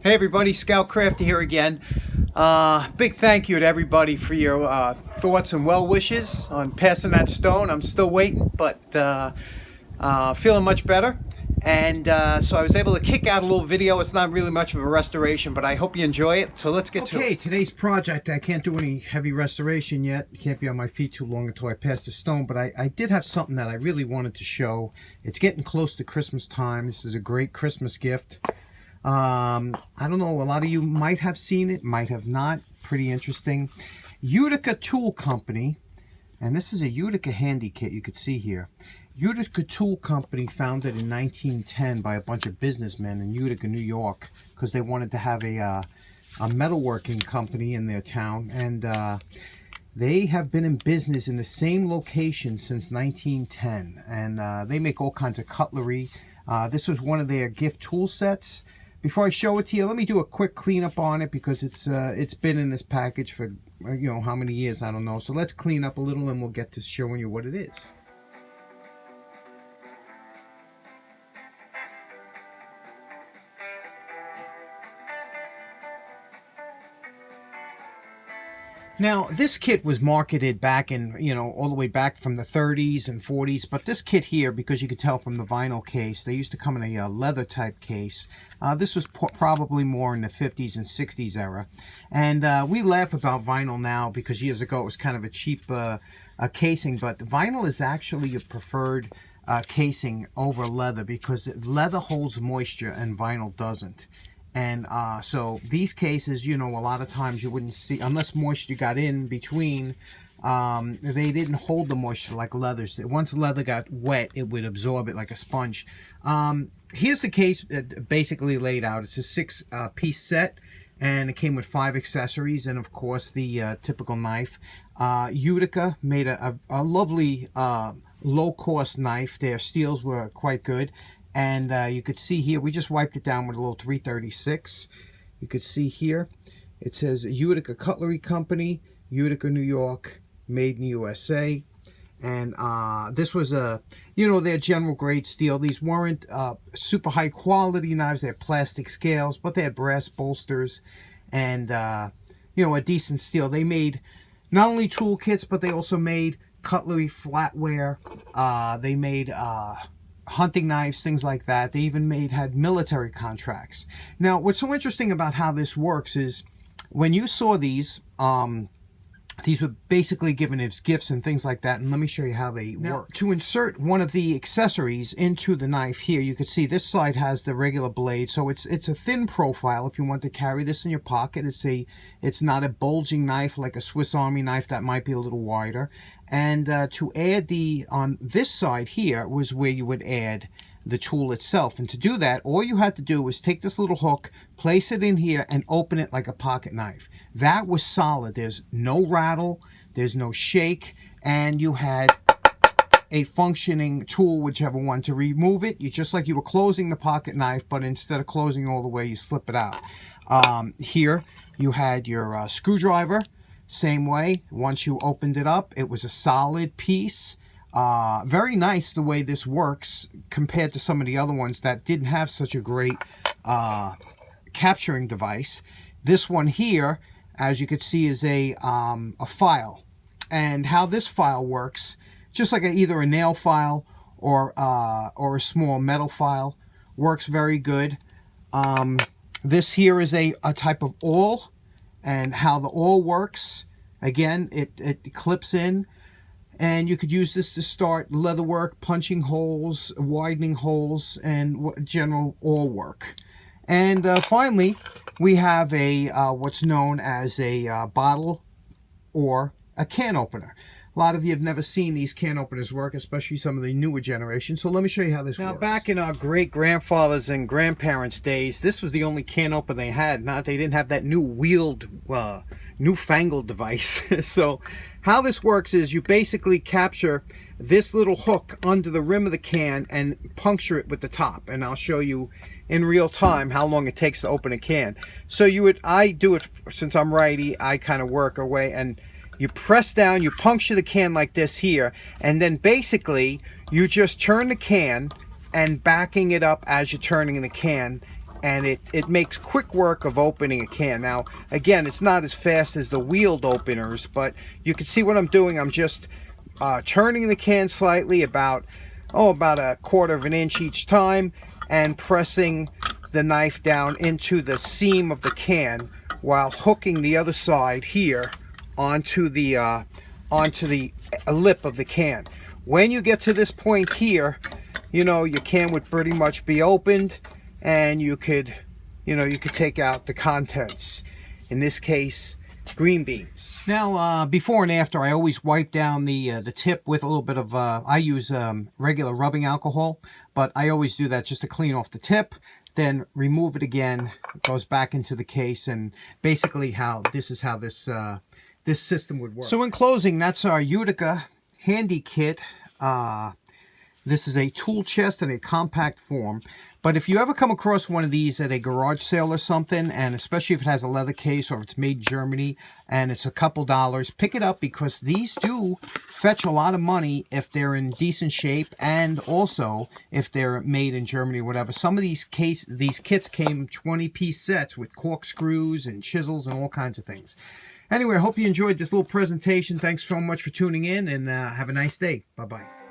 Hey everybody, Scout Crafty here again. Big thank you to everybody for your thoughts and well wishes on passing that stone. I'm still waiting, but feeling much better. And so I was able to kick out a little video. It's not really much of a restoration, but I hope you enjoy it. So let's get to it. Okay, today's project, I can't do any heavy restoration yet. Can't be on my feet too long until I pass the stone, but I did have something that I really wanted to show. It's getting close to Christmas time. This is a great Christmas gift. I don't know, a lot of you might have seen it, might have not. Pretty interesting. Utica Tool Company, and this is a Utica Handi-Kit, you could see here. Utica Tool Company, founded in 1910 by a bunch of businessmen in Utica, New York, because they wanted to have a metalworking company in their town, and they have been in business in the same location since 1910, and they make all kinds of cutlery. This was one of their gift tool sets. Before I show it to you, let me do a quick cleanup on it because it's been in this package for, you know, how many years, I don't know. So let's clean up a little and we'll get to showing you what it is. Now, this kit was marketed back in, you know, all the way back from the 30s and 40s. But this kit here, because you could tell from the vinyl case, they used to come in a leather type case. This was probably more in the 50s and 60s era. And we laugh about vinyl now because years ago it was kind of a cheap casing. But vinyl is actually a preferred casing over leather because leather holds moisture and vinyl doesn't. And so these cases, you know, a lot of times you wouldn't see, unless moisture got in between, they didn't hold the moisture like leathers. Once leather got wet, it would absorb it like a sponge. Here's the case basically laid out. It's a 6-piece set, and it came with 5 accessories, and of course the typical knife. Utica made a lovely low-cost knife. Their steels were quite good. And you could see here, we just wiped it down with a little 336. You could see here, it says Utica Cutlery Company, Utica, New York, made in the USA. And this was you know, their general grade steel. These weren't super high quality knives. They had plastic scales, but they had brass bolsters and, you know, a decent steel. They made not only tool kits, but they also made cutlery, flatware. They made hunting knives, things like that. They even had military contracts. Now, what's so interesting about how this works is when you saw these were basically given as gifts and things like that, and let me show you how they work. To insert one of the accessories into the knife here, you can see this side has the regular blade, so it's a thin profile if you want to carry this in your pocket. It's not a bulging knife like a Swiss Army knife that might be a little wider. And to add on this side here was where you would add the tool itself. And to do that, all you had to do was take this little hook, place it in here, and open it like a pocket knife. That was solid. There's no rattle, there's no shake, and you had a functioning tool, whichever one. To remove it, just like you were closing the pocket knife, but instead of closing all the way, you slip it out. Here you had your screwdriver. Same way, once you opened it up, it was a solid piece. Very nice the way this works compared to some of the other ones that didn't have such a great capturing device. This one here, as you can see, is a file. And how this file works, just like either a nail file or a small metal file, works very good. This here is a type of awl. And how the awl works, again, it clips in, and you could use this to start leather work, punching holes, widening holes, and general awl work. And finally, we have what's known as a bottle or a can opener. A lot of you have never seen these can openers work, especially some of the newer generation. So let me show you how this works. Now, back in our great-grandfathers and grandparents' days, this was the only can opener they had. They didn't have that new wheeled, newfangled device. So how this works is you basically capture this little hook under the rim of the can and puncture it with the top. And I'll show you in real time how long it takes to open a can. So I do it, since I'm righty, I kind of work away, and you press down, you puncture the can like this here, and then basically you just turn the can and backing it up as you're turning the can, and it makes quick work of opening a can. Now, again, it's not as fast as the wheeled openers, but you can see what I'm doing. I'm just turning the can slightly, about a 1/4 of an inch each time, and pressing the knife down into the seam of the can while hooking the other side here onto the lip of the can. When you get to this point here, you know, your can would pretty much be opened, and you could take out the contents. In this case, green beans. Now, before and after, I always wipe down the tip with a little bit of, I use regular rubbing alcohol, but I always do that just to clean off the tip, then remove it again. It goes back into the case, and basically this is how this system would work. So in closing, that's our Utica Handi-Kit. This is a tool chest in a compact form. But if you ever come across one of these at a garage sale or something, and especially if it has a leather case or if it's made in Germany and it's a couple dollars, pick it up, because these do fetch a lot of money if they're in decent shape, and also if they're made in Germany or whatever. Some of these kits came 20-piece sets with corkscrews and chisels and all kinds of things. Anyway, I hope you enjoyed this little presentation. Thanks so much for tuning in, and have a nice day. Bye-bye.